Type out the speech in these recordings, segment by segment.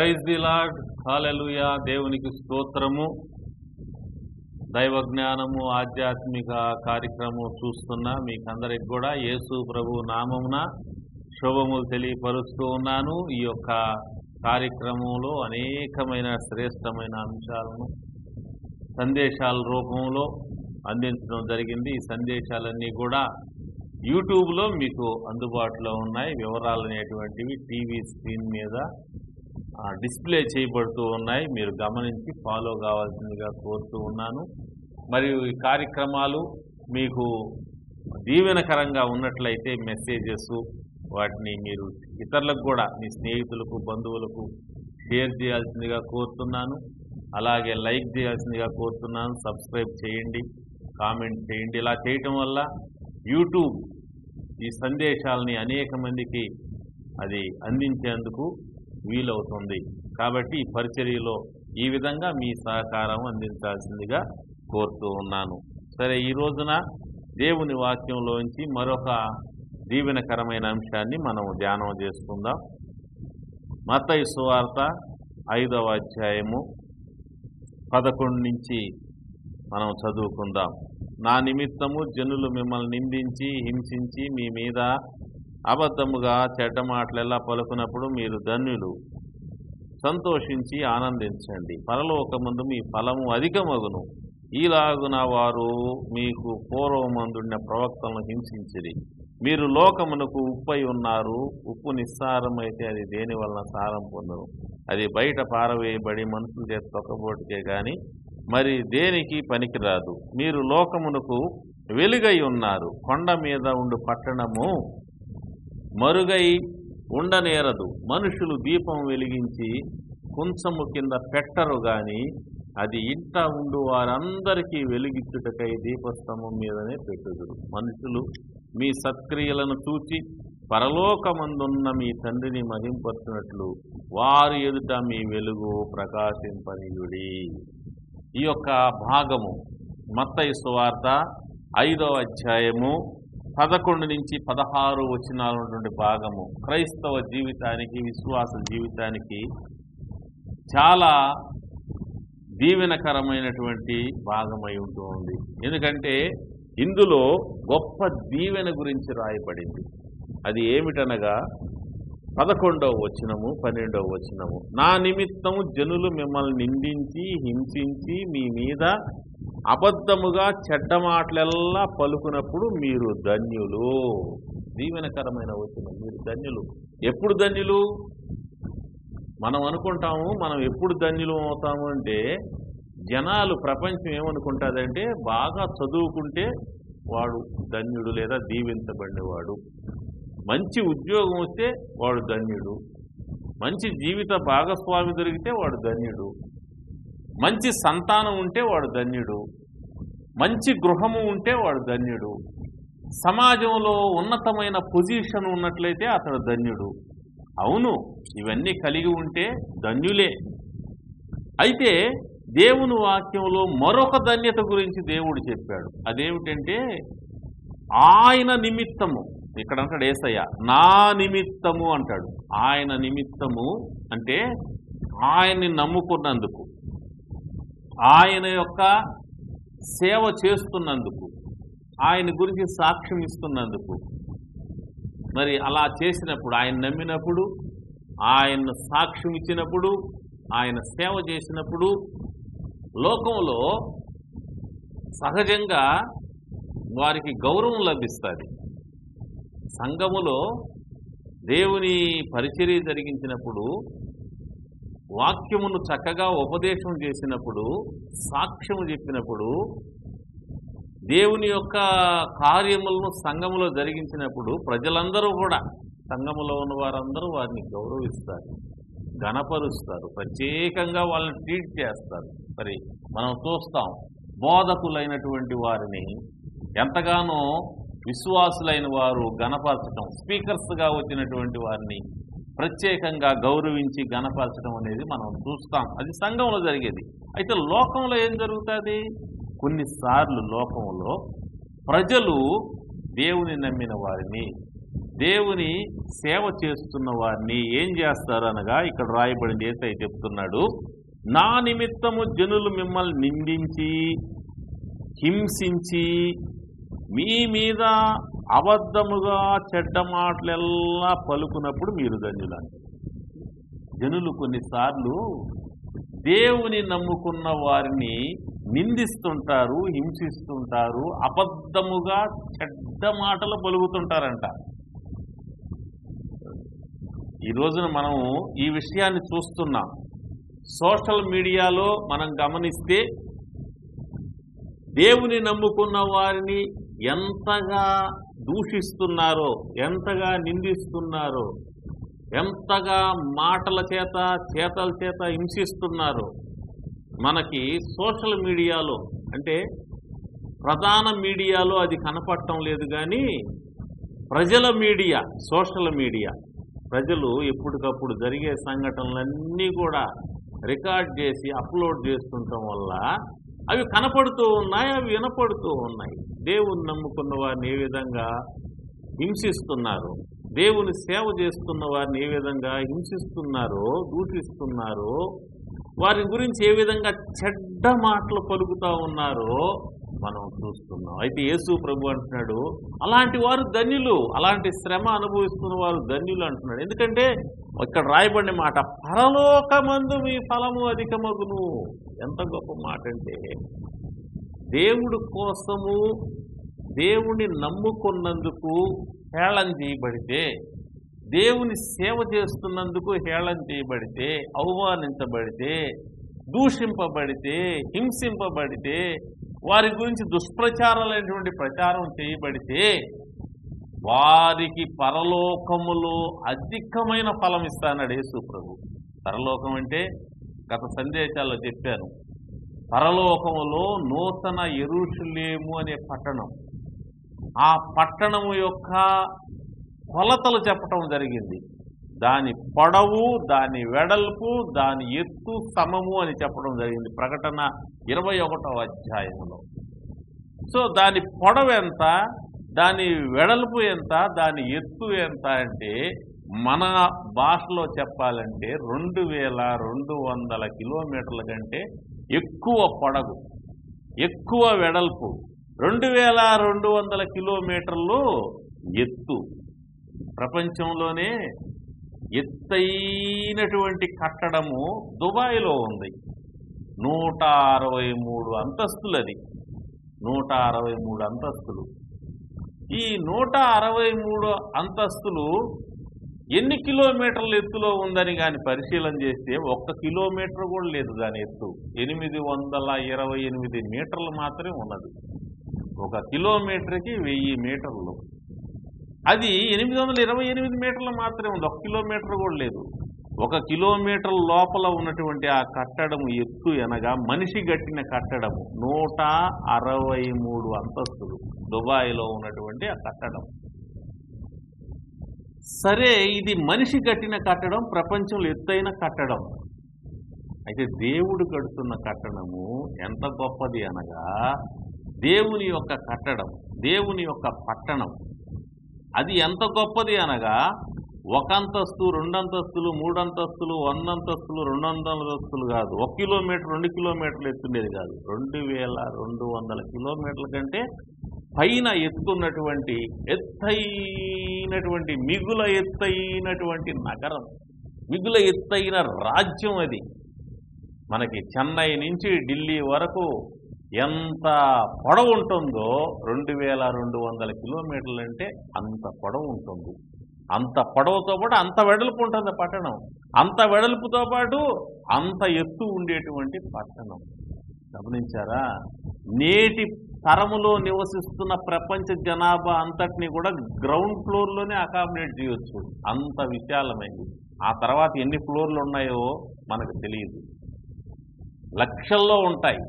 Praise the lord, హల్లెలూయా. దేవునికి స్తోత్రము. దైవ జ్ఞానము ఆధ్యాత్మిక కార్యక్రమం చూస్తున్న మీకందరికి కూడా యేసు ప్రభు నామమున శుభములు తెలియపరుస్తూ ఉన్నాను. ఈ యొక్క కార్యక్రమంలో అనేకమైన శ్రేష్టమైన అంశాలను సందేశాల రూపంలో అందించడం జరిగింది. ఈ సందేశాలన్నీ కూడా యూట్యూబ్లో మీకు అందుబాటులో ఉన్నాయి. వివరాలు అనేటువంటివి టీవీ స్క్రీన్ మీద డిస్ప్లే చేయబడుతూ ఉన్నాయి. మీరు గమనించి ఫాలో కావాల్సిందిగా కోరుతూ ఉన్నాను. మరియు ఈ కార్యక్రమాలు మీకు దీవెనకరంగా ఉన్నట్లయితే మెసేజెస్ వాటిని మీరు ఇతరులకు కూడా మీ స్నేహితులకు బంధువులకు షేర్ చేయాల్సిందిగా కోరుతున్నాను. అలాగే లైక్ చేయాల్సిందిగా కోరుతున్నాను. సబ్స్క్రైబ్ చేయండి, కామెంట్ చేయండి. ఇలా చేయటం వల్ల యూట్యూబ్ ఈ సందేశాలని అనేక మందికి అది అందించేందుకు వీలవుతుంది. కాబట్టి ఈ పరిచర్యలో ఈ విధంగా మీ సహకారం అందించాల్సిందిగా కోరుతూ ఉన్నాను. సరే, ఈ రోజున దేవుని వాక్యంలోంచి మరొక దీవెనకరమైన అంశాన్ని మనం ధ్యానం చేసుకుందాం. మత్తయి సువార్త 5వ అధ్యాయము 11 నుంచి మనం చదువుకుందాం. నా నిమిత్తము జనులు మిమ్మల్ని నిందించి హింసించి మీ మీద అబద్ధముగా చెడ్డ మాటలెల్లా పలుకున్నప్పుడు మీరు ధన్యులు, సంతోషించి ఆనందించండి, పరలోకమందు మీ ఫలము అధికమగును. ఈలాగున వారు మీకు పూర్వమందున్న ప్రవక్తలను హింసించిరి. మీరు లోకమునకు ఉప్పై ఉన్నారు. ఉప్పు నిస్సారమైతే అది దేని వలన సారం పొందును? అది బయట పారవేయబడి మనుషుల చేత తొక్కబోటుకే గాని మరి దేనికి పనికిరాదు. మీరు లోకమునకు వెలుగై ఉన్నారు. కొండ మీద ఉండు పట్టణము మరుగై ఉండనేరదు. మనుషులు దీపం వెలిగించి కుంచము కింద పెట్టరు గాని అది ఇంట ఉండు వారందరికీ వెలిగించుటకై దీపస్తంభం మీదనే పెట్టుదురు. మనుషులు మీ సత్క్రియలను చూచి పరలోకమందున్న మీ తండ్రిని మహింపరచునట్లు వారి ఎదుట మీ వెలుగు ప్రకాశింపనీయుడి. ఈ యొక్క భాగము మత్తయి సువార్త 5వ అధ్యాయము 11 నుంచి 16 వచనాల ఉన్నటువంటి భాగము క్రైస్తవ జీవితానికి, విశ్వాస జీవితానికి చాలా దీవెనకరమైనటువంటి భాగమై ఉంటుంది. ఎందుకంటే ఇందులో గొప్ప దీవెన గురించి రాయబడింది. అది ఏమిటనగా 11వ వచనము 12వ వచనము, నా నిమిత్తము జనులు మిమ్మల్ని నిందించి హింసించి మీ మీద అబద్ధముగా చెడ్డ మాటలెల్లా పలుకున్నప్పుడు మీరు ధన్యులు. దీవెనకరమైన వచనం. మీరు ధన్యులు. ఎప్పుడు ధన్యులు? మనం అనుకుంటాము మనం ఎప్పుడు ధన్యులు అవుతాము అంటే, జనాలు ప్రపంచం ఏమనుకుంటుందంటే బాగా చదువుకుంటే వాడు ధన్యుడు లేదా దీవించబడినవాడు, మంచి ఉద్యోగం వస్తే వాడు ధన్యుడు, మంచి జీవిత భాగస్వామి దొరికితే వాడు ధన్యుడు, మంచి సంతానం ఉంటే వాడు ధన్యుడు, మంచి గృహము ఉంటే వాడు ధన్యుడు, సమాజంలో ఉన్నతమైన పొజిషన్ ఉన్నట్లయితే అతడు ధన్యుడు. అవును, ఇవన్నీ కలిగి ఉంటే ధన్యులే. అయితే దేవుని వాక్యంలో మరొక ధన్యత గురించి దేవుడు చెప్పాడు. అదేమిటంటే ఆయన నిమిత్తము. ఇక్కడ అంటాడు యేసయ్య, నా నిమిత్తము అంటాడు. ఆయన నిమిత్తము అంటే ఆయన్ని నమ్ముకున్నందుకు, ఆయన యొక్క సేవ చేస్తున్నందుకు, ఆయన గురించి సాక్ష్యం ఇస్తున్నందుకు. మరి అలా చేసినప్పుడు, ఆయన నమ్మినప్పుడు, ఆయన సాక్ష్యం ఇచ్చినప్పుడు, ఆయన సేవ చేసినప్పుడు లోకంలో సహజంగా వారికి గౌరవం లభిస్తుంది. సంఘములో దేవుని పరిచర్య జరిగించినప్పుడు, వాక్యమును చక్కగా ఉపదేశం చేసినప్పుడు, సాక్ష్యము చెప్పినప్పుడు, దేవుని యొక్క కార్యములను సంఘములో జరిగించినప్పుడు ప్రజలందరూ కూడా, సంఘములో ఉన్న వారందరూ వారిని గౌరవిస్తారు, ఘనపరుస్తారు, ప్రత్యేకంగా వాళ్ళని ట్రీట్ చేస్తారు. మరి మనం చూస్తాం, బోధకులైనటువంటి వారిని ఎంతగానో విశ్వాసులైన వారు ఘనపరచడం, స్పీకర్స్గా వచ్చినటువంటి వారిని ప్రత్యేకంగా గౌరవించి ఘనపరచడం అనేది మనం చూస్తాం. అది సంఘంలో జరిగేది. అయితే లోకంలో ఏం జరుగుతుంది? కొన్నిసార్లు లోకంలో ప్రజలు దేవుని నమ్మిన వారిని, దేవుని సేవ చేస్తున్న వారిని ఏం చేస్తారు అనగా ఇక్కడ రాయబడింది. యేసయ్య చెప్తున్నాడు, నా నిమిత్తము జనులు మిమ్మల్ని నిందించి హింసించి మీ మీద అబద్ధముగా చెడ్డ మాటలెల్లా పలుకున్నప్పుడు మీరు ధన్యులంట. జనులు కొన్నిసార్లు దేవుని నమ్ముకున్న వారిని నిందిస్తుంటారు, హింసిస్తుంటారు, అబద్ధముగా చెడ్డ మాటలు పలుకుతుంటారంట. ఈ రోజున మనం ఈ విషయాన్ని చూస్తున్నాం. సోషల్ మీడియాలో మనం గమనిస్తే దేవుని నమ్ముకున్న వారిని ఎంతగా దూషిస్తున్నారో, ఎంతగా నిందిస్తున్నారో, ఎంతగా మాటల చేత చేతల చేత హింసిస్తున్నారో మనకి సోషల్ మీడియాలో, అంటే ప్రధాన మీడియాలో అది కనపడటం లేదు, కానీ ప్రజల మీడియా, సోషల్ మీడియా, ప్రజలు ఎప్పటికప్పుడు జరిగే సంఘటనలన్నీ కూడా రికార్డ్ చేసి అప్లోడ్ చేస్తుండటం వల్ల అవి కనపడుతూ ఉన్నాయి, అవి వినపడుతూ ఉన్నాయి. దేవుని నమ్ముకున్న వారిని ఏ విధంగా హింసిస్తున్నారు, దేవుని సేవ చేస్తున్న వారిని ఏ విధంగా హింసిస్తున్నారో, దూషిస్తున్నారో, వారి గురించి ఏ విధంగా చెడ్డ మాటలు పలుకుతూ ఉన్నారో మనం చూస్తున్నాం. అయితే యేసు ప్రభు అంటున్నాడు, అలాంటి వారు ధన్యులు, అలాంటి శ్రమ అనుభవిస్తున్న వారు ధన్యులు అంటున్నాడు. ఎందుకంటే ఇక్కడ రాయబడిన మాట, పరలోకమందు మీ ఫలము అధికమగును. ఎంత గొప్ప మాట అంటే, దేవుడి కోసము దేవుని నమ్ముకున్నందుకు హేళన చేయబడితే, దేవుని సేవ చేస్తున్నందుకు హేళన చేయబడితే, అవమానించబడితే, దూషింపబడితే, హింసింపబడితే, వారి గురించి దుష్ప్రచారాలైనటువంటి ప్రచారం చేయబడితే వారికి పరలోకములో అధికమైన ఫలం ఇస్తానన్నాడు యేసు ప్రభు. పరలోకం అంటే గత సందేశాల్లో చెప్పాను, పరలోకములో నూతన యెరూషలేము అనే పట్టణం, ఆ పట్టణము యొక్క కొలతలు చెప్పటం జరిగింది. దాని పొడవు, దాని వెడల్పు, దాని ఎత్తు సమము అని చెప్పడం జరిగింది ప్రకటన 21వ అధ్యాయంలో. సో దాని పొడవు ఎంత, దాని వెడల్పు ఎంత, దాని ఎత్తు ఎంత అంటే మన భాషలో చెప్పాలంటే 2200 కిలోమీటర్ల కంటే ఎక్కువ పొడవు, ఎక్కువ వెడల్పు, 2200 కిలోమీటర్లు ఎత్తు. ప్రపంచంలోనే ఎత్తైనటువంటి కట్టడము దుబాయ్లో ఉంది. 163 అంతస్తులు. అది 163 అంతస్తులు. ఈ 163 అంతస్తులు ఎన్ని కిలోమీటర్ల ఎత్తులో ఉందని కానీ పరిశీలన చేస్తే 1 కిలోమీటర్ కూడా లేదు దాని ఎత్తు. 828 మీటర్లు మాత్రమే ఉన్నది. 1 కిలోమీటర్కి 1000 మీటర్లు. అది 828 మీటర్లు మాత్రమే ఉంది, 1 కిలోమీటర్ కూడా లేదు. 1 కిలోమీటర్ లోపల ఉన్నటువంటి ఆ కట్టడము ఎత్తు అనగా మనిషి కట్టిన కట్టడము 163 అంతస్తులు. దుబాయ్లో ఉన్నటువంటి ఆ కట్టడం. సరే, ఇది మనిషి కట్టిన కట్టడం, ప్రపంచంలో ఎత్తైన కట్టడం. అయితే దేవుడు కడుతున్న కట్టడము ఎంత గొప్పది అనగా, దేవుని యొక్క కట్టడం, దేవుని యొక్క పట్టణం అది ఎంత గొప్పది అనగా, 1 అంతస్తు, 2 అంతస్తులు, 3 అంతస్తులు, 100 అంతస్తులు, 200 అంతస్తులు కాదు, 1 కిలోమీటర్ 2 కిలోమీటర్లు ఎత్తుండేది కాదు, 2200 కిలోమీటర్ల కంటే పైన ఎత్తున్నటువంటి ఎత్తైనటువంటి మిగుల ఎత్తైనటువంటి నగరం, మిగుల ఎత్తైన రాజ్యం. అది మనకి చెన్నై నుంచి ఢిల్లీ వరకు ఎంత పొడవు ఉంటుందో, 2200 కిలోమీటర్లు అంటే అంత పొడవు ఉంటుంది. అంత పొడవుతో పాటు అంత వెడల్పు ఉంటుంది పట్టణం. అంత వెడల్పుతో పాటు అంత ఎత్తు ఉండేటువంటి పట్టణం. గమనించారా? నేటి తరములో నివసిస్తున్న ప్రపంచ జనాభా అంతటినీ కూడా గ్రౌండ్ ఫ్లోర్లోనే అకామిడేట్ చేయొచ్చు, అంత విశాలమైంది. ఆ తర్వాత ఎన్ని ఫ్లోర్లు ఉన్నాయో మనకు తెలియదు, లక్షల్లో ఉంటాయి.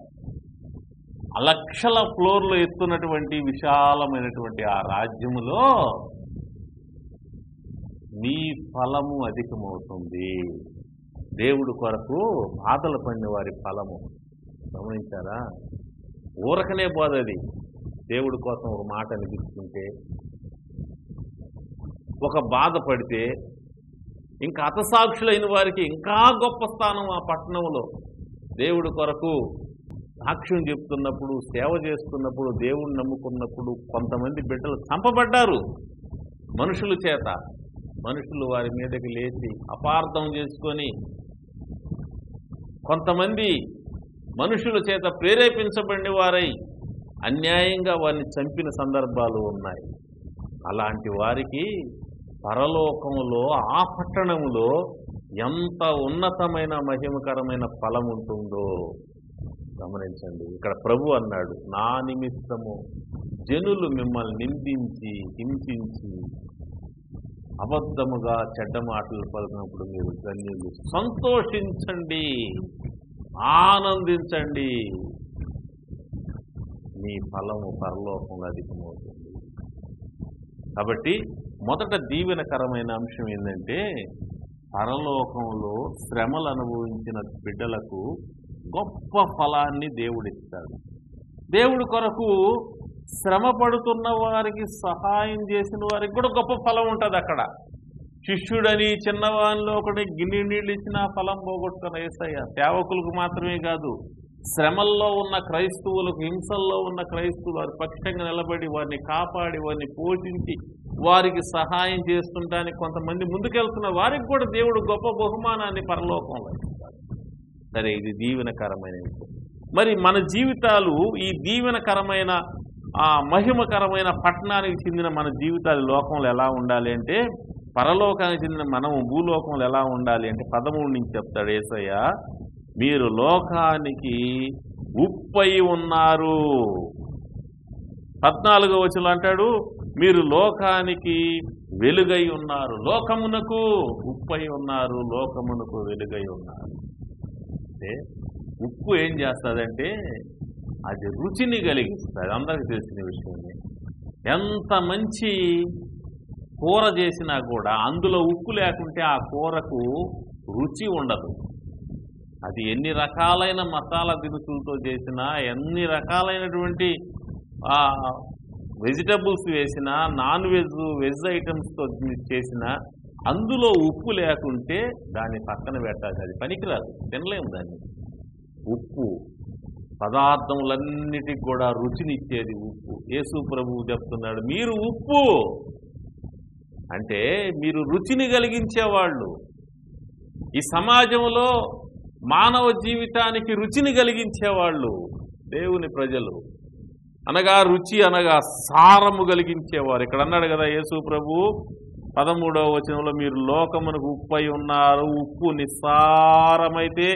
లక్షల ఫ్లోర్లు ఎత్తున్నటువంటి విశాలమైనటువంటి ఆ రాజ్యములో మీ ఫలము అధికమవుతుంది. దేవుడి కొరకు బాధలు పడిన వారి ఫలము. గమనించారా? ఊరకనే పోదది. దేవుడి కోసం ఒక మాట అనిపించుకుంటే ఒక బాధపడితే ఇంకా హతసాక్షులైన వారికి ఇంకా గొప్ప స్థానం ఆ పట్టణంలో. దేవుడి కొరకు సాక్ష్యం చెప్తున్నప్పుడు, సేవ చేస్తున్నప్పుడు, దేవుణ్ణి నమ్ముకున్నప్పుడు కొంతమంది బిడ్డలు చంపబడ్డారు మనుషుల చేత. మనుషులు వారి మీదకి లేచి అపార్థం చేసుకొని కొంతమంది మనుషుల చేత ప్రేరేపించబడిన వారై అన్యాయంగా వారిని చంపిన సందర్భాలు ఉన్నాయి. అలాంటి వారికి పరలోకంలో ఆ పట్టణంలో ఎంత ఉన్నతమైన మహిమకరమైన ఫలం ఉంటుందో గమనించండి. ఇక్కడ ప్రభు అన్నాడు, నా నిమిత్తము జనులు మిమ్మల్ని నిందించి హింసించి అబద్ధముగా చెడ్డ మాటలు పలికినప్పుడు మీరు ధన్యులు. సంతోషించండి, ఆనందించండి, మీ ఫలము పరలోకంలో అధికమవుతుంది. కాబట్టి మొదట దీవెనకరమైన అంశం ఏంటంటే, పరలోకంలో శ్రమలు అనుభవించిన బిడ్డలకు గొప్ప ఫలాన్ని దేవుడిస్తాడు. దేవుడి కొరకు శ్రమ పడుతున్న వారికి సహాయం చేసిన వారికి కూడా గొప్ప ఫలం ఉంటుంది. అక్కడ శిష్యుడని చిన్నవానిలో ఒకటి గిన్నె నీళ్ళు ఇచ్చిన ఫలం పోగొట్టుకున్న యేసయ్య సేవకులకు మాత్రమే కాదు, శ్రమల్లో ఉన్న క్రైస్తవులకు, హింసల్లో ఉన్న క్రైస్తవులు వారి పక్షంగా నిలబడి వారిని కాపాడి వారిని పోషించి వారికి సహాయం చేస్తుంటానికి కొంతమంది ముందుకెళ్తున్న వారికి కూడా దేవుడు గొప్ప బహుమానాన్ని పరలోకంలో ఇస్తాడు. సరే, ఇది దీవెనకరమైన విషయం. మరి మన జీవితాలు ఈ దీవెనకరమైన మహిమకరమైన పట్టణానికి చెందిన మన జీవితాలు లోకంలో ఎలా ఉండాలి అంటే, పరలోకానికి చెందిన మనము భూలోకంలో ఎలా ఉండాలి అంటే 13 నుంచి చెప్తాడు యేసయ్య, మీరు లోకానికి ఉప్పై ఉన్నారు. 14వ వచనంలో అంటాడు, మీరు లోకానికి వెలుగై ఉన్నారు. లోకమునకు ఉప్పై ఉన్నారు, లోకమునకు వెలుగై ఉన్నారు. అంటే ఉప్పు ఏం చేస్తుందంటే అది రుచిని కలిగిస్తుంది. అందరికీ తెలిసిన విషయమే. ఎంత మంచి కూర చేసినా కూడా అందులో ఉప్పు లేకుంటే ఆ కూరకు రుచి ఉండదు. అది ఎన్ని రకాలైన మసాలా దినుసులతో చేసినా, ఎన్ని రకాలైనటువంటి వెజిటబుల్స్ వేసినా, నాన్ వెజ్ ఐటమ్స్తో చేసినా అందులో ఉప్పు లేకుంటే దాన్ని పక్కన పెట్టాలి, అది పనికిరాదు, తినలేము దాన్ని. ఉప్పు పదార్థములన్నిటికి కూడా రుచినిచ్చేది ఉప్పు. యేసు ప్రభువు చెప్తున్నాడు, మీరు ఉప్పు అంటే మీరు రుచిని కలిగించేవాళ్ళు. ఈ సమాజంలో మానవ జీవితానికి రుచిని కలిగించేవాళ్ళు దేవుని ప్రజలు. అనగా రుచి అనగా సారము కలిగించేవారు. ఇక్కడ అన్నాడు కదా యేసు ప్రభు 13వ వచనంలో, మీరు లోకమునకు ఉప్పై ఉన్నారు. ఉప్పు నిస్సారమైతే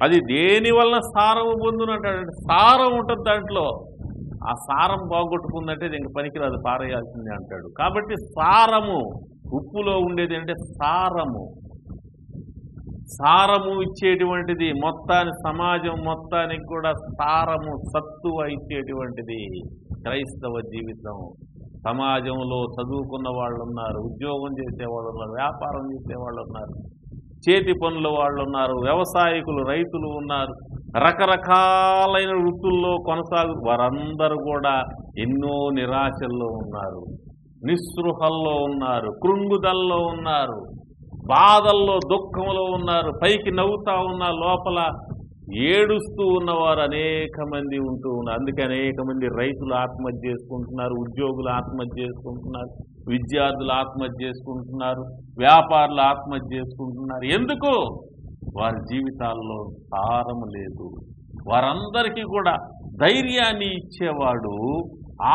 అది దేని వలన సారము పొందునంటాడు. సారం ఉంటుంది దాంట్లో. ఆ సారం బాగొట్టుకుందంటే ఇంక పనికిరాదు, పారేయాల్సిందే అంటాడు. కాబట్టి సారము, ఉప్పులో ఉండేది అంటే సారము. సారము ఇచ్చేటువంటిది సమాజం మొత్తానికి కూడా సారము, సత్తువ ఇచ్చేటువంటిది క్రైస్తవ జీవితం. సమాజంలో చదువుకున్న వాళ్ళు ఉన్నారు, ఉద్యోగం చేసేవాళ్ళు ఉన్నారు, వ్యాపారం చేసేవాళ్ళు ఉన్నారు, చేతి పనుల వాళ్ళు ఉన్నారు, వ్యవసాయకులు, రైతులు ఉన్నారు, రకరకాలైన వృత్తుల్లో వారందరూ కూడా ఎన్నో నిరాశల్లో ఉన్నారు, నిస్పృహల్లో ఉన్నారు, కృంగుదల్లో ఉన్నారు, బాధల్లో దుఃఖంలో ఉన్నారు. పైకి నవ్వుతా ఉన్న లోపల ఏడుస్తూ ఉన్నవారు అనేక మంది ఉంటూ ఉన్నారు. అందుకే అనేక మంది రైతులు ఆత్మహత్య చేసుకుంటున్నారు, ఉద్యోగులు ఆత్మహత్య చేసుకుంటున్నారు, విద్యార్థులు ఆత్మహత్య చేసుకుంటున్నారు, వ్యాపారులు ఆత్మహత్య చేసుకుంటున్నారు. ఎందుకు? వారి జీవితాల్లో సారము లేదు. వారందరికీ కూడా ధైర్యాన్ని ఇచ్చేవాడు,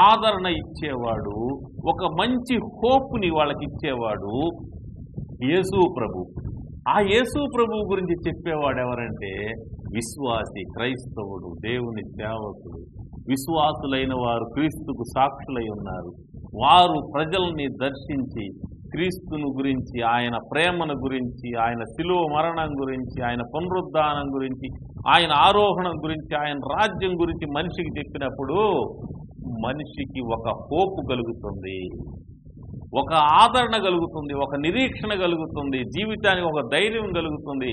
ఆదరణ ఇచ్చేవాడు, ఒక మంచి హోప్ని వాళ్ళకి ఇచ్చేవాడు యేసు ప్రభు. ఆ యేసు ప్రభు గురించి చెప్పేవాడు ఎవరంటే విశ్వాసి, క్రైస్తవుడు, దేవుని సేవకుడు. విశ్వాసులైన వారు క్రీస్తుకు సాక్షులై ఉన్నారు. వారు ప్రజల్ని దర్శించి క్రీస్తును గురించి, ఆయన ప్రేమను గురించి, ఆయన శిలువ మరణం గురించి, ఆయన పునరుద్ధానం గురించి, ఆయన ఆరోహణం గురించి, ఆయన రాజ్యం గురించి మనిషికి చెప్పినప్పుడు మనిషికి ఒక హోపు కలుగుతుంది, ఒక ఆదరణ కలుగుతుంది, ఒక నిరీక్షణ కలుగుతుంది, జీవితానికి ఒక ధైర్యం కలుగుతుంది,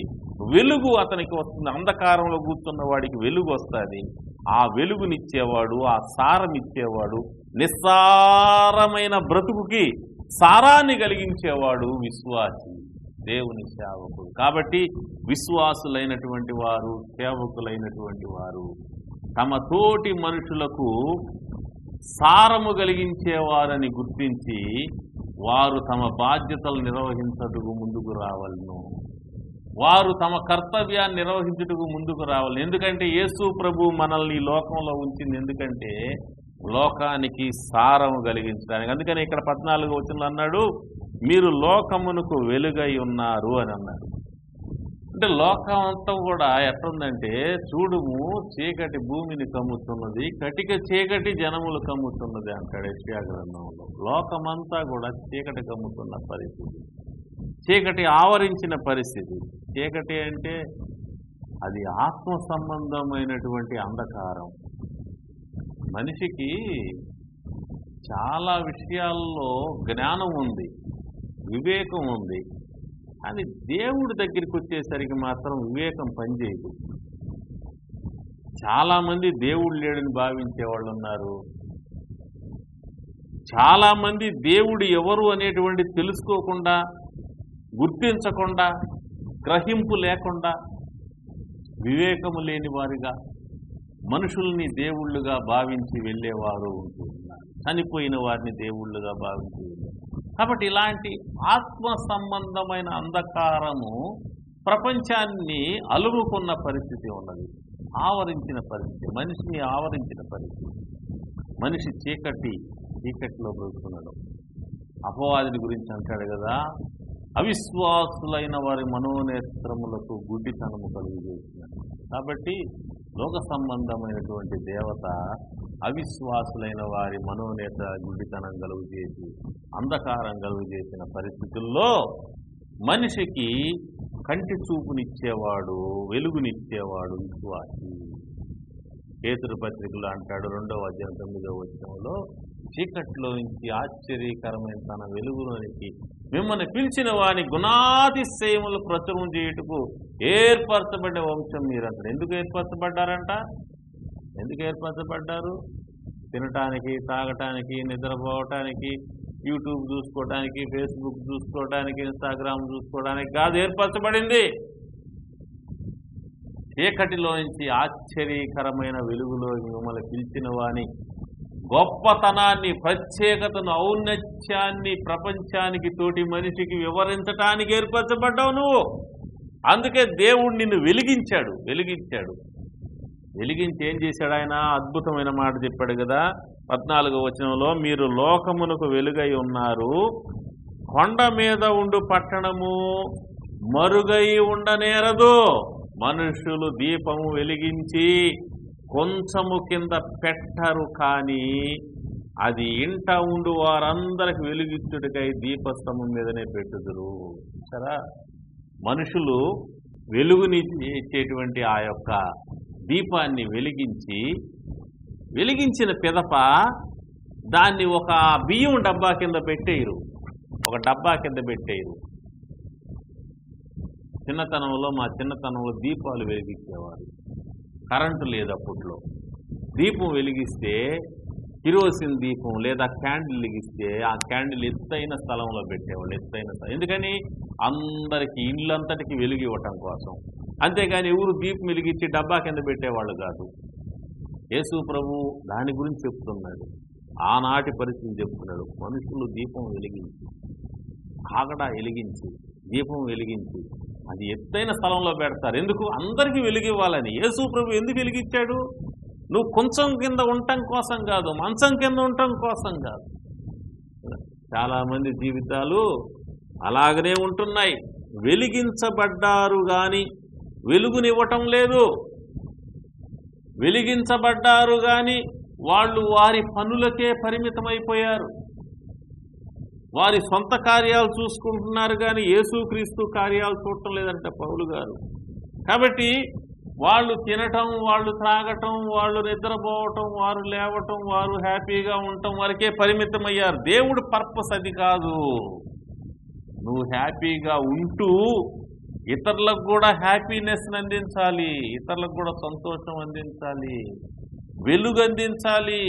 వెలుగు అతనికి వస్తుంది. అంధకారంలో కూర్చున్న వాడికి వెలుగు వస్తుంది. ఆ వెలుగునిచ్చేవాడు, ఆ సారం ఇచ్చేవాడు, నిస్సారమైన బ్రతుకుకి సారాన్ని కలిగించేవాడు విశ్వాసి, దేవుని సేవకుడు. కాబట్టి విశ్వాసులైనటువంటి వారు, సేవకులైనటువంటి వారు తమ తోటి మనుషులకు సారము కలిగించేవారని గుర్తించి వారు తమ బాధ్యతలు నిర్వహించటకు ముందుకు రావాలను. వారు తమ కర్తవ్యాన్ని నిర్వహించుటకు ముందుకు రావాలి. ఎందుకంటే యేసు ప్రభు మనల్ని లోకంలో ఉంచింది ఎందుకంటే లోకానికి సారము కలిగించడానికి. అందుకని ఇక్కడ 14వ వచనంలో అన్నాడు, మీరు లోకమునకు వెలుగై ఉన్నారు అని అన్నాడు. అంటే లోకం అంతా కూడా ఎట్లుందంటే, చూడుము చీకటి భూమిని కమ్ముతున్నది, కటిక చీకటి జనములు కమ్ముతున్నది అంటాడు యెషయా గ్రంథంలో. లోకమంతా కూడా చీకటి కమ్ముతున్న పరిస్థితి, చీకటి ఆవరించిన పరిస్థితి. చీకటి అంటే అది ఆత్మ సంబంధమైనటువంటి అంధకారం. మనిషికి చాలా విషయాల్లో జ్ఞానం ఉంది, వివేకం ఉంది, కానీ దేవుడి దగ్గరికి వచ్చేసరికి మాత్రం వివేకం పనిచేయదు. చాలామంది దేవుడు లేడని భావించే వాళ్ళు ఉన్నారు. చాలామంది దేవుడు ఎవరు అనేటువంటి తెలుసుకోకుండా, గుర్తించకుండా, గ్రహింపు లేకుండా, వివేకము లేని వారిగా మనుషుల్ని దేవుళ్ళుగా భావించి వెళ్ళేవారు ఉంటున్నారు. చనిపోయిన వారిని దేవుళ్ళుగా భావించి వెళ్ళారు. కాబట్టి ఇలాంటి ఆత్మ సంబంధమైన అంధకారము ప్రపంచాన్ని అలుముకున్న పరిస్థితి ఉన్నది, ఆవరించిన పరిస్థితి, మనిషిని ఆవరించిన పరిస్థితి. మనిషి చీకటిలో బ్రతుకున్నాడు. అపవాదిని గురించి అంటాడు కదా, అవిశ్వాసులైన వారి మనోనేత్రములకు గుడ్డితనము కలుగు చేసినాడు. కాబట్టి లోక సంబంధమైనటువంటి దేవత అవిశ్వాసులైన వారి మనోనేత్ర గుడ్డితనం కలుగు చేసి అంధకారం కలుగు చేసిన పరిస్థితుల్లో మనిషికి కంటి చూపునిచ్చేవాడు, వెలుగునిచ్చేవాడు విశ్వాసి. పేతురు పత్రికలో అంటాడు 2వ అధ్యాయం 9వ వచనంలో, చీకట్లో నుంచి ఆశ్చర్యకరమైన తన వెలుగులోనికి మిమ్మల్ని పిలిచిన వాని గుణాతిశయములు ప్రచురం చేయుటకు ఏర్పరచబడిన వంశం మీరంటారు. ఎందుకు ఏర్పరచబడ్డారంట? ఎందుకు ఏర్పరచబడ్డారు? తినటానికి, తాగటానికి, నిద్రపోవటానికి, యూట్యూబ్ చూసుకోవడానికి, ఫేస్బుక్ చూసుకోవడానికి, ఇన్స్టాగ్రామ్ చూసుకోవడానికి కాదు ఏర్పరచబడింది. చీకటిలో నుంచి ఆశ్చర్యకరమైన వెలుగులో మిమ్మల్ని పిలిచిన వాని గొప్పతనాన్ని, ప్రత్యేకతను, ఔన్నత్యాన్ని ప్రపంచానికి, తోటి మనిషికి వివరించటానికి ఏర్పరచబడ్డావు నువ్వు. అందుకే దేవుడు నిన్ను వెలిగించాడు. వెలిగించి ఏం చేశాడు ఆయన? అద్భుతమైన మాట చెప్పాడు కదా 14వ వచనంలో, మీరు లోకమునకు వెలుగై ఉన్నారు, కొండ మీద ఉండు పట్టణము మరుగై ఉండనేరదు. మనుషులు దీపము వెలిగించి కొంచెము కింద పెట్టరు, కానీ అది ఇంట ఉండు వారందరికి వెలుగిచ్చుడికై దీపస్తంభం మీదనే పెట్టుదురు. సరే, మనుషులు వెలుగుని ఇచ్చేటువంటి ఆ యొక్క దీపాన్ని వెలిగించిన పిదప దాన్ని ఒక బియ్యం డబ్బా కింద పెట్టేయరు, ఒక డబ్బా కింద పెట్టేయరు. మా చిన్నతనంలో దీపాలు వెలిగించేవారు. కరెంటు లేదు అప్పట్లో. దీపం వెలిగిస్తే కిరోసిన్ దీపం లేదా క్యాండిల్ వెలిగిస్తే ఆ క్యాండిల్ ఎత్తైన స్థలంలో పెట్టేవాళ్ళు, ఎందుకని? అందరికీ, ఇళ్ళంతటికి వెలుగు ఇవ్వటం కోసం. అంతేగాని ఎవరు దీపం వెలిగించి డబ్బా కింద పెట్టేవాళ్ళు కాదు. యేసు ప్రభు దాని గురించి చెప్తున్నాడు, ఆనాటి పరిస్థితి చెప్తున్నాడు. మనుషులు దీపం వెలిగించి, కాగడా వెలిగించి, దీపం వెలిగించి అది ఎత్తైన స్థలంలో పెడతారు. ఎందుకు? అందరికీ వెలుగు ఇవ్వాలని. యేసు ప్రభు ఎందుకు వెలిగించాడు? నువ్వు కొంచెం కింద ఉండటం కోసం కాదు, మంచం కింద ఉండటం కోసం కాదు. చాలామంది జీవితాలు అలాగనే ఉంటున్నాయి. వెలిగించబడ్డారు కానీ వెలుగునివ్వటం లేదు. వెలిగించబడ్డారు కానీ వాళ్ళు వారి పనులకే పరిమితమైపోయారు. వారి సొంత కార్యాలు చూసుకుంటున్నారు కానీ యేసుక్రీస్తు కార్యాలు చూడటం లేదంట పౌలు గారు. కాబట్టి వాళ్ళు తినటం, వాళ్ళు త్రాగటం, వాళ్ళు నిద్రపోవటం, వారు లేవటం, వారు హ్యాపీగా ఉండటం వరకే పరిమితమయ్యారు. దేవుడు పర్పస్ అది కాదు. నువ్వు హ్యాపీగా ఉంటూ ఇతరులకు కూడా హ్యాపీనెస్ అందించాలి, ఇతరులకు కూడా సంతోషం అందించాలి, వెలుగు అందించాలి.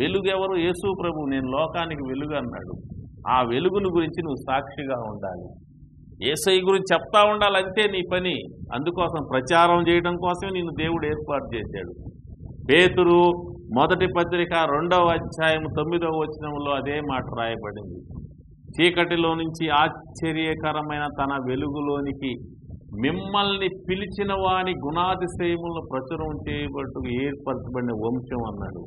వెలుగు ఎవరు? యేసు ప్రభు. నేను లోకానికి వెలుగు అన్నాడు. ఆ వెలుగును గురించి నువ్వు సాక్షిగా ఉండాలి. యేసయ్య గురించి చెప్తా ఉండాలి, అంతే నీ పని. అందుకోసం ప్రచారం చేయడం కోసమే నిన్ను దేవుడు ఏర్పాటు చేశాడు. పేతురు మొదటి పత్రిక 2వ అధ్యాయం 9వ వచనంలో అదే మాట రాయబడింది. చీకటిలో నుంచి ఆశ్చర్యకరమైన తన వెలుగులోనికి మిమ్మల్ని పిలిచిన వాని గుణాతిశయములను ప్రచురం చేయబట్టు ఏర్పరచబడిన వంశం అన్నాడు.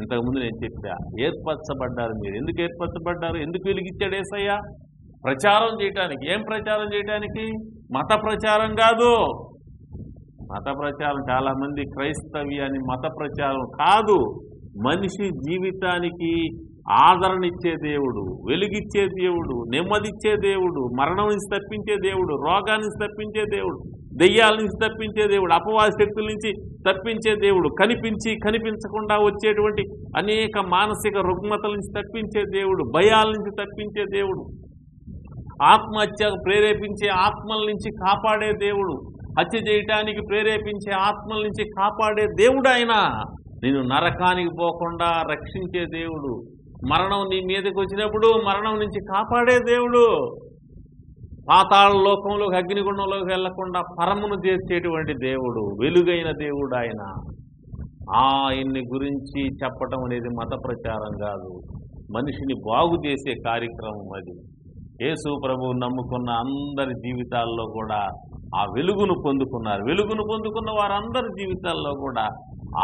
ఇంతకుముందు నేను చెప్పా, ఏర్పరచబడ్డారు. మీరు ఎందుకు ఏర్పరచబడ్డారు? ఎందుకు వెలిగించాడు యేసయ్య? ప్రచారం చేయటానికి. ఏం ప్రచారం చేయటానికి? మత ప్రచారం కాదు. మత ప్రచారం, చాలా మంది క్రైస్తవ్యాన్ని మత ప్రచారం కాదు. మనిషి జీవితానికి ఆదరణ ఇచ్చే దేవుడు, వెలుగిచ్చే దేవుడు, నెమ్మదిచ్చే దేవుడు, మరణం నుంచి తప్పించే దేవుడు, రోగాన్ని నుంచి తప్పించే దేవుడు, దెయ్యాల నుంచి తప్పించే దేవుడు, అపవాద శక్తుల నుంచి తప్పించే దేవుడు, కనిపించి కనిపించకుండా వచ్చేటువంటి అనేక మానసిక రుగ్మతల నుంచి తప్పించే దేవుడు, భయాల నుంచి తప్పించే దేవుడు, ఆత్మహత్యకు ప్రేరేపించే ఆత్మల నుంచి కాపాడే దేవుడు, హత్య చేయటానికి ప్రేరేపించే ఆత్మల నుంచి కాపాడే దేవుడు ఆయన. నేను నరకానికి పోకుండా రక్షించే దేవుడు, మరణం నీ మీదకి వచ్చినప్పుడు మరణం నుంచి కాపాడే దేవుడు, పాతాళ లోకంలోకి అగ్నిగుండంలోకి వెళ్లకుండా పరమును చేసేటువంటి దేవుడు, వెలుగైన దేవుడు ఆయన. ఆయన్ని గురించి చెప్పటం అనేది మత ప్రచారం కాదు, మనిషిని బాగు చేసే కార్యక్రమం అది. యేసు ప్రభువు నమ్ముకున్న అందరి జీవితాల్లో కూడా ఆ వెలుగును పొందుకున్నారు. వెలుగును పొందుకున్న వారందరి జీవితాల్లో కూడా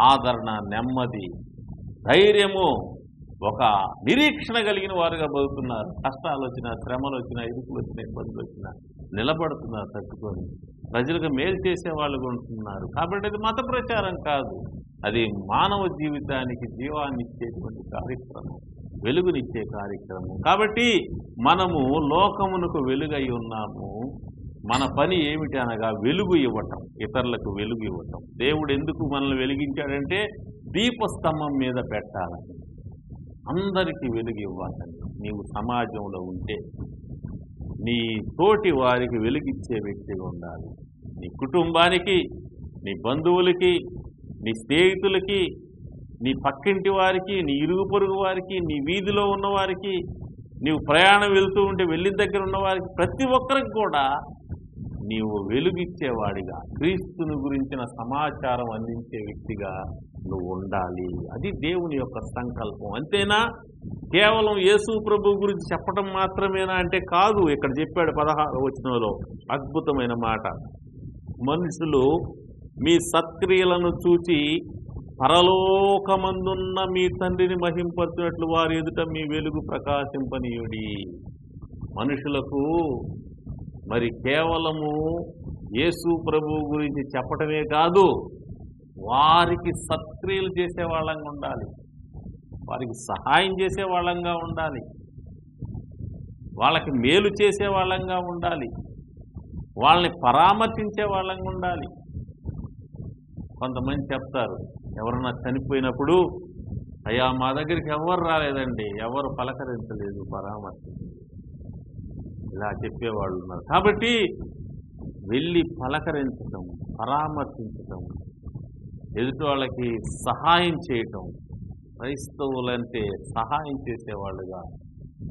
ఆదరణ, నెమ్మది, ధైర్యము, ఒక నిరీక్షణ కలిగిన వారుగా బతుకుతున్నారు. కష్టాలు వచ్చినా, శ్రమలు వచ్చినా, ఇరుకులు వచ్చినా, ఇబ్బందులు వచ్చినా నిలబడుతున్నారు తట్టుకొని. ప్రజలకు మేలు చేసే వాళ్ళు ఉంటున్నారు. కాబట్టి అది మత ప్రచారం కాదు, అది మానవ జీవితానికి జీవాన్ని ఇచ్చేటువంటి కార్యక్రమం, వెలుగునిచ్చే కార్యక్రమం. కాబట్టి మనము లోకమునకు వెలుగై ఉన్నాము. మన పని ఏమిటి అనగా వెలుగు ఇవ్వటం, ఇతరులకు వెలుగు ఇవ్వటం. దేవుడు ఎందుకు మనల్ని వెలిగించాడంటే దీపస్తంభం మీద పెట్టాలని, అందరికీ వెలుగు ఇవ్వాలని. నీవు సమాజంలో ఉంటే నీ తోటి వారికి వెలుగిచ్చే వ్యక్తిగా ఉండాలి. నీ కుటుంబానికి, నీ బంధువులకి, నీ స్నేహితులకి, నీ పక్కింటి వారికి, నీ ఇరుగు పొరుగు వారికి, నీ వీధిలో ఉన్నవారికి, నీవు ప్రయాణం వెళ్తూ ఉంటే వెళ్ళిన దగ్గర ఉన్నవారికి, ప్రతి ఒక్కరికి కూడా నీవు వెలుగిచ్చేవాడిగా, క్రీస్తుని గురించిన సమాచారం అందించే వ్యక్తిగా నువ్వు ఉండాలి. అది దేవుని యొక్క సంకల్పం. అంతేనా? కేవలం యేసు ప్రభు గురించి చెప్పడం మాత్రమేనా అంటే కాదు. ఇక్కడ చెప్పాడు 16వ వచనంలో అద్భుతమైన మాట. మనుషులు మీ సత్క్రియలను చూచి పరలోకమందున్న మీ తండ్రిని మహింపరచినట్లు వారి ఎదుట మీ వెలుగు ప్రకాశింపనీయుడి. మనుషులకు మరి కేవలము యేసు ప్రభు గురించి చెప్పటమే కాదు, వారికి సత్క్రియలు చేసే వాళ్ళంగా ఉండాలి, వారికి సహాయం చేసే వాళ్ళంగా ఉండాలి, వాళ్ళకి మేలు చేసే వాళ్ళంగా ఉండాలి, వాళ్ళని పరామర్శించే వాళ్ళంగా ఉండాలి. కొంతమంది చెప్తారు, ఎవరన్నా చనిపోయినప్పుడు, అయ్యా మా దగ్గరికి ఎవరు రాలేదండి, ఎవరు పలకరించలేదు, పరామర్శించలేదు, ఇలా చెప్పేవాళ్ళు ఉన్నారు. కాబట్టి వెళ్ళి పలకరించటం, పరామర్శించటం, ఎదుటి వాళ్ళకి సహాయం చేయటం. క్రైస్తవులంటే సహాయం చేసేవాళ్ళుగా,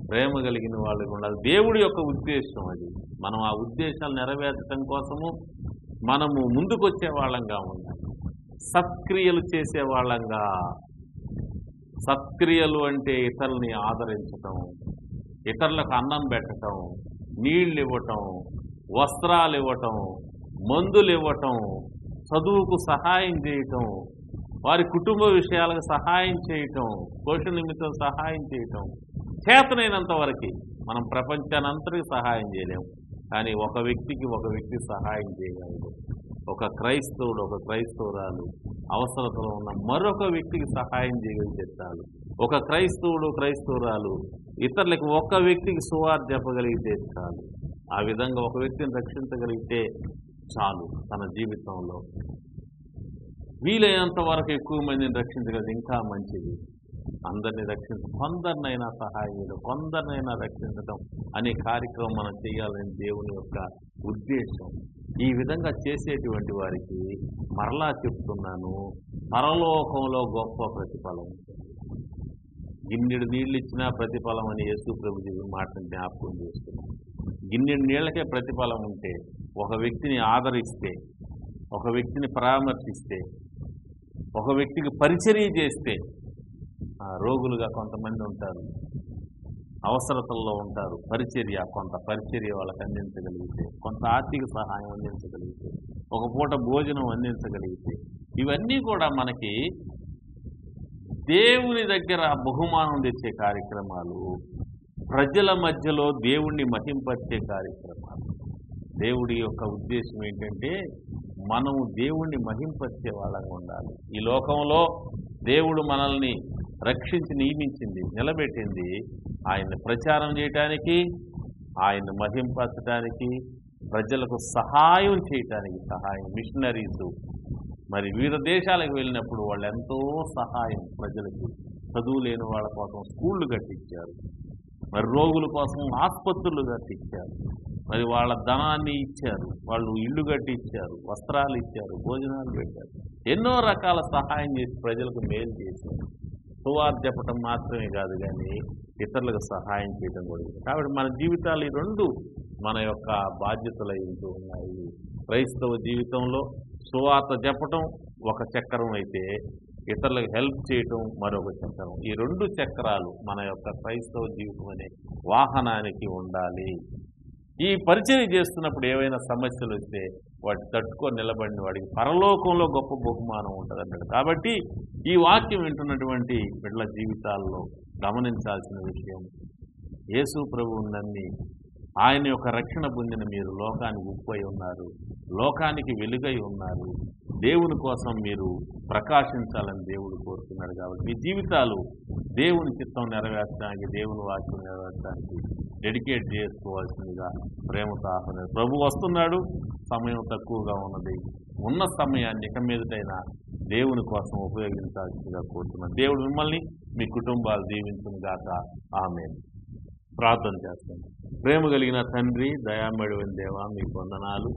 ప్రేమ కలిగిన వాళ్ళుగా ఉండాలి. దేవుడి యొక్క ఉద్దేశం అది. మనం ఆ ఉద్దేశాలు నెరవేర్చడం కోసము మనము ముందుకొచ్చే వాళ్ళంగా ఉండాలి, సత్క్రియలు చేసే వాళ్ళంగా. సత్క్రియలు అంటే ఇతరులని ఆదరించటం, ఇతరులకు అన్నం పెట్టడం, నీళ్ళు ఇవ్వటం, వస్త్రాలు ఇవ్వటం, మందులు ఇవ్వటం, చదువుకు సహాయం చేయటం, వారి కుటుంబ విషయాలకు సహాయం చేయటం, పోషణ నిమిత్తం సహాయం చేయటం. చేతనైనంత వరకు మనం ప్రపంచాన్ని అంతటికి సహాయం చేయలేము, కానీ ఒక వ్యక్తి సహాయం చేయగలడు. ఒక క్రైస్తవుడు, ఒక క్రైస్తవురాలు అవసరతలో ఉన్న మరొక వ్యక్తికి సహాయం చేయగలిగితే చాలు. ఒక క్రైస్తవుడు, క్రైస్తవురాలు ఇతరులకు ఒక వ్యక్తికి సువార్త చెప్పగలిగితే చాలు. ఆ విధంగా ఒక వ్యక్తిని రక్షించగలిగితే చాలు. తన జీవితంలో వీలైనంత వరకు ఎక్కువ మందిని రక్షించగలిగితే ఇంకా మంచిది. అందరినీ కొందరినైనా సహాయం చేయడం, కొందరినైనా రక్షించడం అనే కార్యక్రమం మనం చేయాలని దేవుని యొక్క ఉద్దేశం. ఈ విధంగా చేసేటువంటి వారికి మరలా చెప్తున్నాను, పరలోకంలో గొప్ప ప్రతిఫలం. గిన్నెడు నీళ్ళు ఇచ్చినా ప్రతిఫలం అని యేసు ప్రభు చెప్పిన మాటను జ్ఞాపకం చేస్తున్నాం. గిన్నెడు నీళ్ళకే ప్రతిఫలం ఉంటే, ఒక వ్యక్తిని ఆదరిస్తే, ఒక వ్యక్తిని పరామర్శిస్తే, ఒక వ్యక్తికి పరిచర్య చేస్తే, రోగులుగా కొంతమంది ఉంటారు, అవసరతల్లో ఉంటారు, కొంత పరిచర్య వాళ్ళకి అందించగలిగితే, కొంత ఆర్థిక సహాయం అందించగలిగితే, ఒక పూట భోజనం అందించగలిగితే, ఇవన్నీ కూడా మనకి దేవుని దగ్గర బహుమానం తెచ్చే కార్యక్రమాలు, ప్రజల మధ్యలో దేవుణ్ణి మహింపరిచే కార్యక్రమాలు. దేవుడి యొక్క ఉద్దేశం ఏంటంటే మనం దేవుణ్ణి మహింపరిచే వాళ్ళగా ఉండాలి. ఈ లోకంలో దేవుడు మనల్ని రక్షించి నియమించింది, నిలబెట్టింది ఆయన్ని ప్రచారం చేయటానికి, ఆయన్ని మహింపరచడానికి, ప్రజలకు సహాయం చేయటానికి. మిషనరీసు మరి వివిధ దేశాలకు వెళ్ళినప్పుడు వాళ్ళు ఎంతో సహాయం, ప్రజలకు చదువు లేని వాళ్ళ కోసం స్కూళ్ళు కట్టించారు, మరి రోగుల కోసం ఆసుపత్రులు కట్టించారు, మరి వాళ్ళ ధనాన్ని ఇచ్చారు, వాళ్ళు ఇల్లు కట్టించారు, వస్త్రాలు ఇచ్చారు, భోజనాలు పెట్టారు, ఎన్నో రకాల సహాయం చేసి ప్రజలకు మేలు చేశారు. సువార్త చెప్పటం మాత్రమే కాదు కానీ ఇతరులకు సహాయం చేయడం కూడా. కాబట్టి మన జీవితాలు ఈ రెండు మన యొక్క బాధ్యతలు ఉంటూ ఉన్నాయి. క్రైస్తవ జీవితంలో సువార్త చెప్పటం ఒక చక్రం అయితే, ఇతరులకు హెల్ప్ చేయటం మరొక చక్రం. ఈ రెండు చక్రాలు మన యొక్క క్రైస్తవ జీవితం అనే వాహనానికి ఉండాలి. ఈ పరిచయం చేస్తున్నప్పుడు ఏవైనా సమస్యలు వస్తే వాటి తట్టుకొని నిలబడిన వాడికి పరలోకంలో గొప్ప బహుమానం ఉంటుంది అన్నాడు. కాబట్టి ఈ వాక్యం వింటున్నటువంటి బిడ్డల జీవితాల్లో గమనించాల్సిన విషయం, యేసు ప్రభువుని నమ్మి ఆయన యొక్క రక్షణ పొందిన మీరు లోకానికి ఉప్పై ఉన్నారు, లోకానికి వెలుగై ఉన్నారు. దేవుని కోసం మీరు ప్రకాశించాలని దేవుడు కోరుతున్నాడు. కాబట్టి మీ జీవితాలు దేవుని చిత్తం నెరవేర్చడానికి, దేవుని వాక్యం నెరవేర్చడానికి డెడికేట్ చేసుకోవాల్సిందిగా ప్రేమతో ఆహ్వానం. ప్రభు వస్తున్నాడు, సమయం తక్కువగా ఉన్నది. ఉన్న సమయాన్ని ఇక మీదటైనా దేవుని కోసం ఉపయోగించాల్సిందిగా కోరుతున్నాను. దేవుడు మిమ్మల్ని మీ కుటుంబాలు దీవించును గాక. ఆమేన్. ప్రార్థన చేస్తాను. ప్రేమ కలిగిన తండ్రి, దయామయుడైన దేవా, మీకు వందనాలు.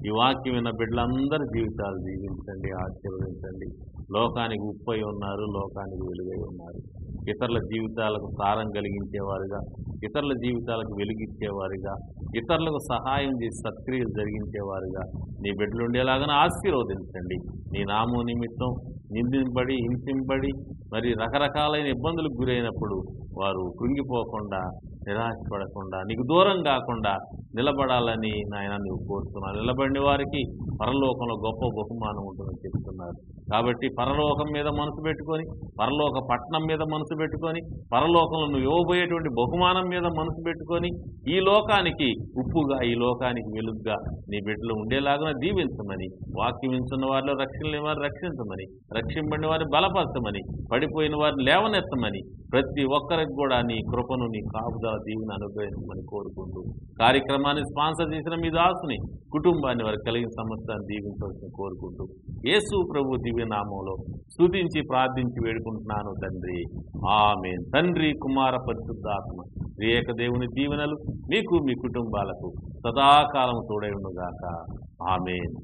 ఈ వాక్యం విన్న బిడ్డలందరి జీవితాలు దీవించండి, ఆశీర్వదించండి. లోకానికి ఉప్పై ఉన్నారు, లోకానికి వెలుగై ఉన్నారు. ఇతరుల జీవితాలకు సారం కలిగించేవారుగా, ఇతరుల జీవితాలకు వెలిగించేవారుగా, ఇతరులకు సహాయం చేసి సత్క్రియలు జరిగించేవారుగా నీ బిడ్డలు ఉండేలాగా ఆశీర్వదించండి. నీ నామం నిమిత్తం నిందింపడి, హింసింపడి, మరి రకరకాలైన ఇబ్బందులకు గురైనప్పుడు వారు కృంగిపోకుండా, నిరాశపడకుండా, నీకు దూరం కాకుండా నిలబడాలని నాయన నువ్వు కోరుతున్నావు. నిలబడిన వారికి పరలోకంలో గొప్ప బహుమానం ఉంటుందని చెప్తున్నారు. కాబట్టి పరలోకం మీద మనసు పెట్టుకొని, పరలోక పట్టణం మీద మనసు పెట్టుకొని, పరలోకంలో నువ్వు ఇవ్వబోయేటువంటి బహుమానం మీద మనసు పెట్టుకొని, ఈ లోకానికి ఉప్పుగా, ఈ లోకానికి వెలుగుగా నీ బిడ్డలు ఉండేలాగా దీవించమని, వాక్యం వింటున్న వారిలో రక్షణ లేని వారిని రక్షించమని, రక్షింపడిన వారిని బలపరచమని, పడిపోయిన వారిని లేవనెత్తమని, ప్రతి ఒక్కరికి కూడా నీ కృపను, నీ కాపుదల దీవెన అనుగ్రహించమని కోరుకుంటూ, కార్యక్రమాన్ని స్పాన్సర్ చేసిన మీ దాసుని కుటుంబాన్ని వారికి కలిగిన సమస్యను దీవించవలసిన కోరుకుంటూ, యేసు ప్రభు దివ్య నామంలో స్తుతించి ప్రార్థించి వేడుకుంటున్నాను తండ్రి. ఆమేన్. తండ్రి, కుమార, పరిశుద్ధాత్మ త్రియేక దేవుని దీవెనలు మీకు, మీ కుటుంబాలకు సదాకాలం తోడై ఉండుగాక. ఆమేన్.